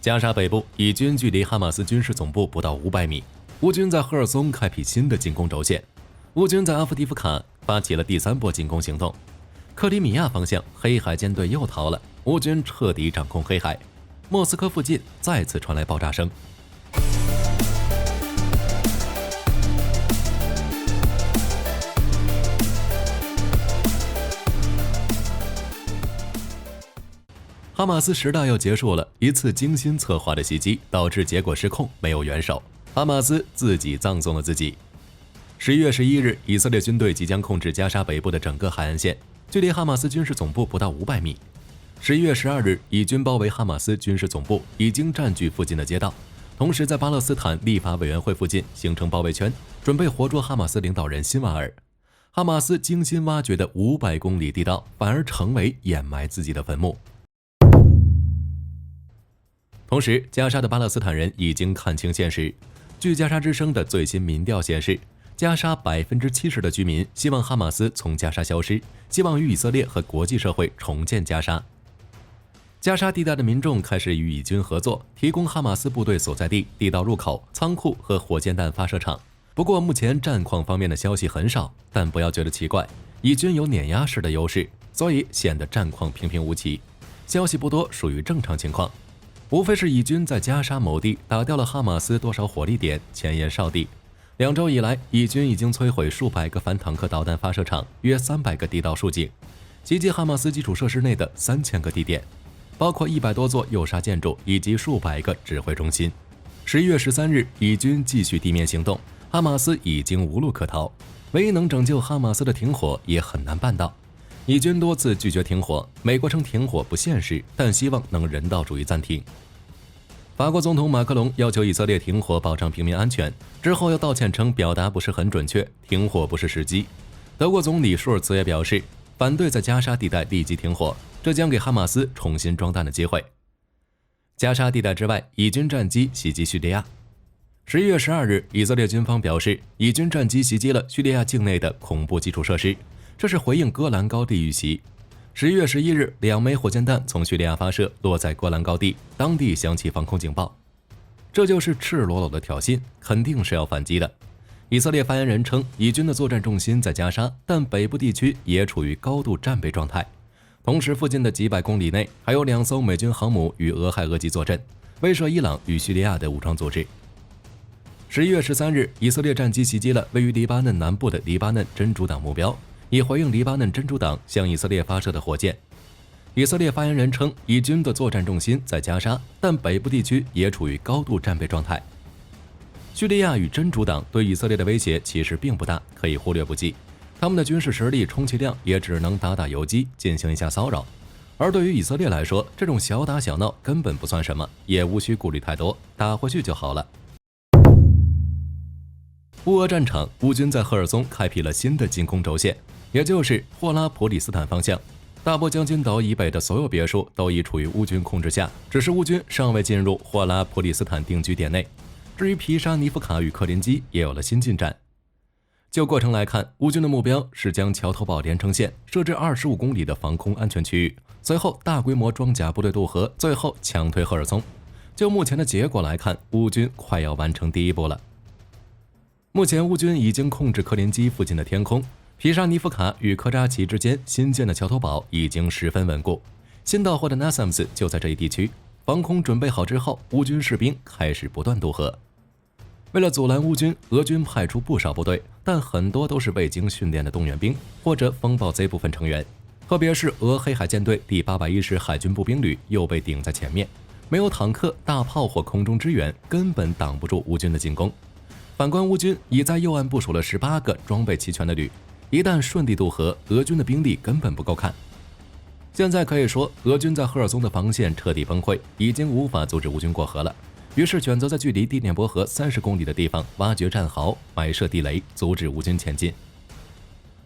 加沙北部，以军距离哈马斯军事总部不到500米。乌军在赫尔松开辟新的进攻轴线。乌军在阿夫迪夫卡发起了第3波进攻行动。克里米亚方向，黑海舰队又逃了，乌军彻底掌控黑海。莫斯科附近再次传来爆炸声。哈马斯时代要结束了，一次精心策划的袭击导致结果失控，没有元首，哈马斯自己葬送了自己。11月11日，以色列军队即将控制加沙北部的整个海岸线，距离哈马斯军事总部不到500米。11月12日，以军包围哈马斯军事总部，已经占据附近的街道，同时在巴勒斯坦立法委员会附近形成包围圈，准备活捉哈马斯领导人辛瓦尔。哈马斯精心挖掘的500公里地道，反而成为掩埋自己的坟墓。同时，加沙的巴勒斯坦人已经看清现实。据加沙之声的最新民调显示，加沙70%的居民希望哈马斯从加沙消失，希望与以色列和国际社会重建加沙。加沙地带的民众开始与以军合作，提供哈马斯部队所在地、地道入口、仓库和火箭弹发射场。不过，目前战况方面的消息很少，但不要觉得奇怪，以军有碾压式的优势，所以显得战况平平无奇。消息不多，属于正常情况。无非是以军在加沙某地打掉了哈马斯多少火力点，前沿哨地。2周以来，以军已经摧毁数百个反坦克导弹发射场，约300个地道竖井，袭击哈马斯基础设施内的3000个地点，包括100多座诱杀建筑以及数百个指挥中心。11月13日，以军继续地面行动，哈马斯已经无路可逃，唯一能拯救哈马斯的停火也很难办到。以军多次拒绝停火，美国称停火不现实，但希望能人道主义暂停。法国总统马克龙要求以色列停火，保障平民安全，之后又道歉称表达不是很准确，停火不是时机。德国总理舒尔茨也表示，反对在加沙地带立即停火，这将给哈马斯重新装弹的机会。加沙地带之外，以军战机袭击叙利亚。11月12日，以色列军方表示，以军战机袭击了叙利亚境内的恐怖基础设施，这是回应戈兰高地遇袭。11月11日，2枚火箭弹从叙利亚发射，落在戈兰高地，当地响起防空警报。这就是赤裸裸的挑衅，肯定是要反击的。以色列发言人称，以军的作战重心在加沙，但北部地区也处于高度战备状态。同时，附近的几百公里内还有2艘美军航母与俄亥俄级作战，威慑伊朗与叙利亚的武装组织。11月13日，以色列战机袭击了位于黎巴嫩南部的黎巴嫩真主党目标，以回应黎巴嫩真主党向以色列发射的火箭。以色列发言人称，以军的作战重心在加沙，但北部地区也处于高度战备状态。叙利亚与真主党对以色列的威胁其实并不大，可以忽略不计。他们的军事实力充其量也只能打打游击，进行一下骚扰。而对于以色列来说，这种小打小闹根本不算什么，也无需顾虑太多，打回去就好了。乌俄战场，乌军在赫尔松开辟了新的进攻轴线，也就是霍拉普里斯坦方向。大波将军岛以北的所有别墅都已处于乌军控制下，只是乌军尚未进入霍拉普里斯坦定居点内。至于皮沙尼夫卡与克林基也有了新进展。就过程来看，乌军的目标是将桥头堡连成线，设置25公里的防空安全区域，随后大规模装甲部队渡河，最后强推赫尔松。就目前的结果来看，乌军快要完成第一步了。目前乌军已经控制克林基附近的天空，皮沙尼夫卡与科扎奇之间新建的桥头堡已经十分稳固，新到货的 NASAMS 就在这一地区。防空准备好之后，乌军士兵开始不断渡河。为了阻拦乌军，俄军派出不少部队，但很多都是未经训练的动员兵或者风暴贼部分成员，特别是俄黑海舰队第810海军步兵旅又被顶在前面，没有坦克、大炮或空中支援，根本挡不住乌军的进攻。反观乌军已在右岸部署了18个装备齐全的旅，一旦顺利渡河，俄军的兵力根本不够看。现在可以说，俄军在赫尔松的防线彻底崩溃，已经无法阻止乌军过河了。于是选择在距离第聂伯河30公里的地方挖掘战壕，埋设地雷，阻止乌军前进。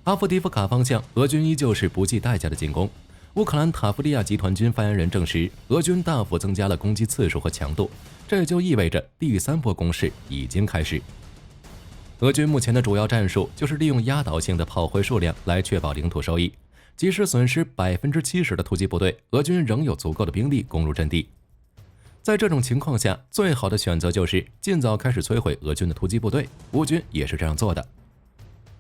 阿夫迪夫卡方向，俄军依旧是不计代价的进攻。乌克兰塔夫利亚集团军发言人证实，俄军大幅增加了攻击次数和强度，这就意味着第3波攻势已经开始。俄军目前的主要战术就是利用压倒性的炮灰数量来确保领土收益，即使损失70%的突击部队，俄军仍有足够的兵力攻入阵地。在这种情况下，最好的选择就是尽早开始摧毁俄军的突击部队，乌军也是这样做的。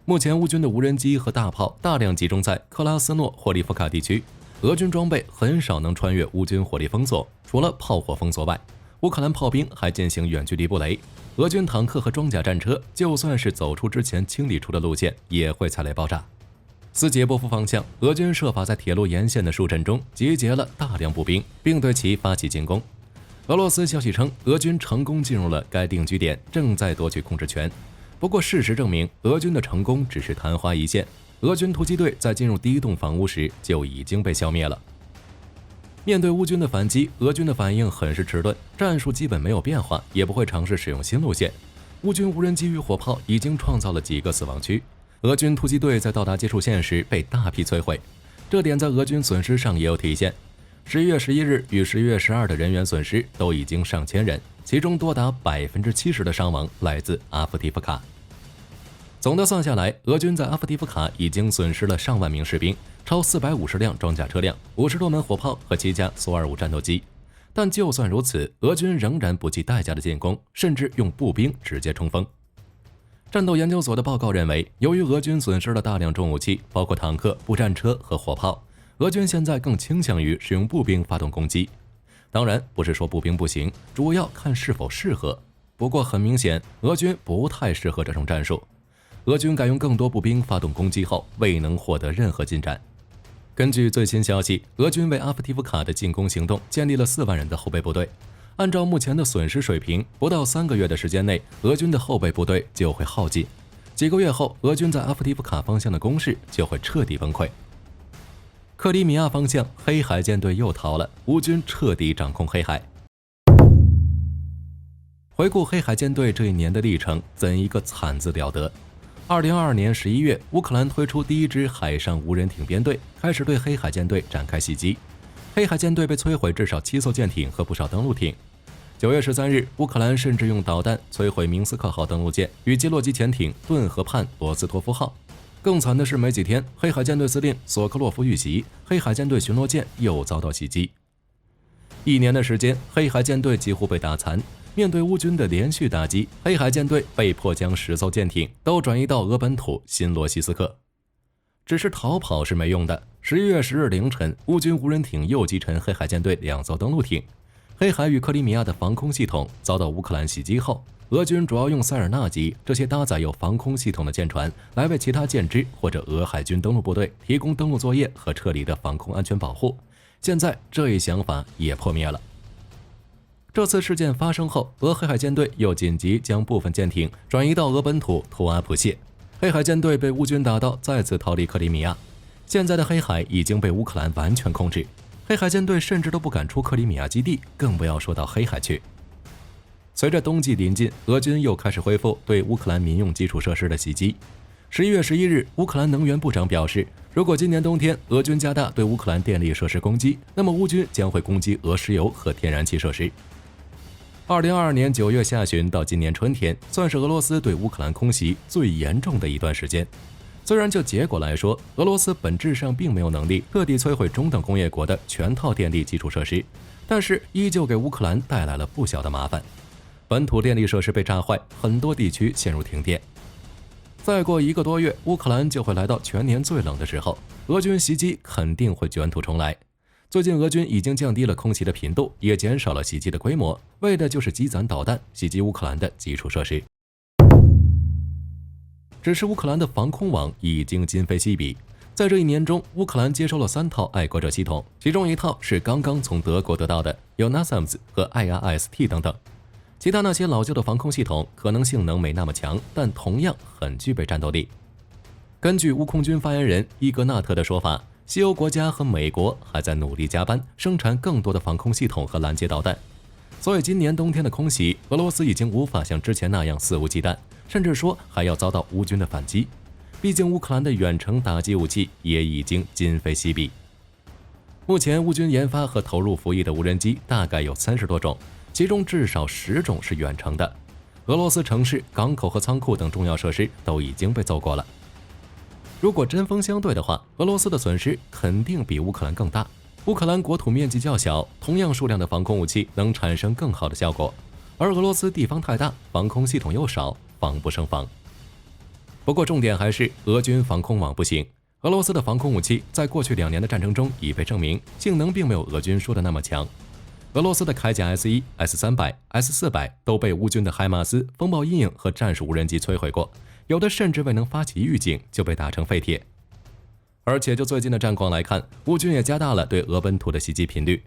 目前乌军的无人机和大炮大量集中在克拉斯诺霍利夫卡地区，俄军装备很少能穿越乌军火力封锁，除了炮火封锁外，乌克兰炮兵还进行远距离布雷，俄军坦克和装甲战车就算是走出之前清理出的路线，也会踩雷爆炸。斯捷波夫方向，俄军设法在铁路沿线的树阵中集结了大量步兵，并对其发起进攻。俄罗斯消息称，俄军成功进入了该定居点，正在夺取控制权。不过，事实证明，俄军的成功只是昙花一现。俄军突击队在进入第一栋房屋时就已经被消灭了。面对乌军的反击，俄军的反应很是迟钝，战术基本没有变化，也不会尝试使用新路线。乌军无人机与火炮已经创造了几个死亡区，俄军突击队在到达接触线时被大批摧毁，这点在俄军损失上也有体现。11月11日与11月12的人员损失都已经上千人，其中多达70%的伤亡来自阿夫迪夫卡。总的算下来，俄军在阿夫迪夫卡已经损失了上万名士兵，超450辆装甲车辆，50多门火炮和7架苏25战斗机。但就算如此，俄军仍然不计代价的进攻，甚至用步兵直接冲锋。战斗研究所的报告认为，由于俄军损失了大量重武器，包括坦克、步战车和火炮，俄军现在更倾向于使用步兵发动攻击。当然，不是说步兵不行，主要看是否适合。不过很明显，俄军不太适合这种战术。俄军改用更多步兵发动攻击后，未能获得任何进展。根据最新消息，俄军为阿夫迪夫卡的进攻行动建立了4万人的后备部队。按照目前的损失水平，不到3个月的时间内，俄军的后备部队就会耗尽。几个月后，俄军在阿夫迪夫卡方向的攻势就会彻底崩溃。克里米亚方向，黑海舰队又逃了，乌军彻底掌控黑海。回顾黑海舰队这一年的历程，怎一个惨字了得！2022年11月，乌克兰推出第一支海上无人艇编队，开始对黑海舰队展开袭击。黑海舰队被摧毁至少7艘舰艇和不少登陆艇。9月13日，乌克兰甚至用导弹摧毁明斯克号登陆舰与基洛基潜艇顿河畔罗斯托夫号。更惨的是，没几天，黑海舰队司令索克洛夫遇袭，黑海舰队巡逻舰又遭到袭击。1年的时间，黑海舰队几乎被打残。面对乌军的连续打击，黑海舰队被迫将10艘舰艇都转移到俄本土新罗西斯克。只是逃跑是没用的。11月10日凌晨，乌军无人艇又击沉黑海舰队2艘登陆艇。黑海与克里米亚的防空系统遭到乌克兰袭击后，俄军主要用塞尔纳级这些搭载有防空系统的舰船来为其他舰只或者俄海军登陆部队提供登陆作业和撤离的防空安全保护。现在这一想法也破灭了。这次事件发生后，俄黑海舰队又紧急将部分舰艇转移到俄本土图阿普谢。黑海舰队被乌军打到，再次逃离克里米亚。现在的黑海已经被乌克兰完全控制，黑海舰队甚至都不敢出克里米亚基地，更不要说到黑海去。随着冬季临近，俄军又开始恢复对乌克兰民用基础设施的袭击。11月11日，乌克兰能源部长表示，如果今年冬天俄军加大对乌克兰电力设施攻击，那么乌军将会攻击俄石油和天然气设施。2022年9月下旬到今年春天，算是俄罗斯对乌克兰空袭最严重的一段时间。虽然就结果来说，俄罗斯本质上并没有能力彻底摧毁中等工业国的全套电力基础设施，但是依旧给乌克兰带来了不小的麻烦。本土电力设施被炸坏，很多地区陷入停电。再过1个多月，乌克兰就会来到全年最冷的时候，俄军袭击肯定会卷土重来。最近俄军已经降低了空袭的频度，也减少了袭击的规模，为的就是积攒导弹袭击乌克兰的基础设施。只是乌克兰的防空网已经今非昔比，在这1年中，乌克兰接收了3套爱国者系统，其中1套是刚刚从德国得到的，有 NASAMS 和 IRST 等等。其他那些老旧的防空系统可能性能没那么强，但同样很具备战斗力。根据乌空军发言人伊格纳特的说法，西欧国家和美国还在努力加班，生产更多的防空系统和拦截导弹。所以今年冬天的空袭，俄罗斯已经无法像之前那样肆无忌惮，甚至说还要遭到乌军的反击。毕竟乌克兰的远程打击武器也已经今非昔比。目前乌军研发和投入服役的无人机大概有30多种，其中至少10种是远程的。俄罗斯城市、港口和仓库等重要设施都已经被揍过了。如果针锋相对的话，俄罗斯的损失肯定比乌克兰更大。乌克兰国土面积较小，同样数量的防空武器能产生更好的效果，而俄罗斯地方太大，防空系统又少，防不胜防。不过重点还是俄军防空网不行。俄罗斯的防空武器在过去2年的战争中已被证明，性能并没有俄军说的那么强。俄罗斯的铠甲 S1、S300、S400 都被乌军的海马斯、风暴阴影和战术无人机摧毁过，有的甚至未能发起预警就被打成废铁。而且就最近的战况来看，乌军也加大了对俄本土的袭击频率。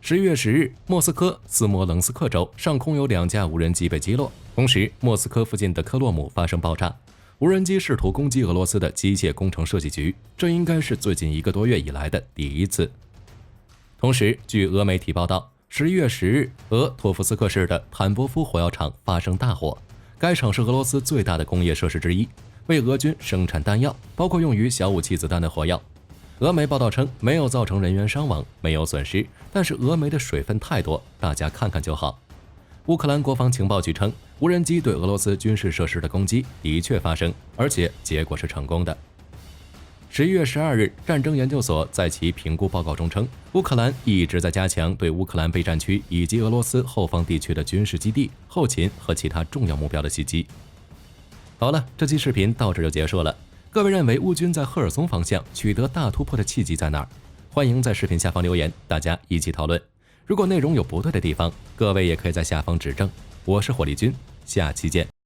11月10日，莫斯科斯摩棱斯克州上空有2架无人机被击落，同时莫斯科附近的科洛姆发生爆炸。无人机试图攻击俄罗斯的机械工程设计局，这应该是最近1个多月以来的第一次。同时，据俄媒体报道，11月10日，俄托夫斯克市的坦波夫火药厂发生大火，该厂是俄罗斯最大的工业设施之一，为俄军生产弹药，包括用于小武器子弹的火药。俄媒报道称，没有造成人员伤亡，没有损失，但是俄媒的水分太多，大家看看就好。乌克兰国防情报局称，无人机对俄罗斯军事设施的攻击的确发生，而且结果是成功的。11月12日，战争研究所在其评估报告中称，乌克兰一直在加强对乌克兰备战区以及俄罗斯后方地区的军事基地、后勤和其他重要目标的袭击。好了，这期视频到这就结束了。各位认为乌军在赫尔松方向取得大突破的契机在哪儿？欢迎在视频下方留言，大家一起讨论。如果内容有不对的地方，各位也可以在下方指正。我是火力军，下期见。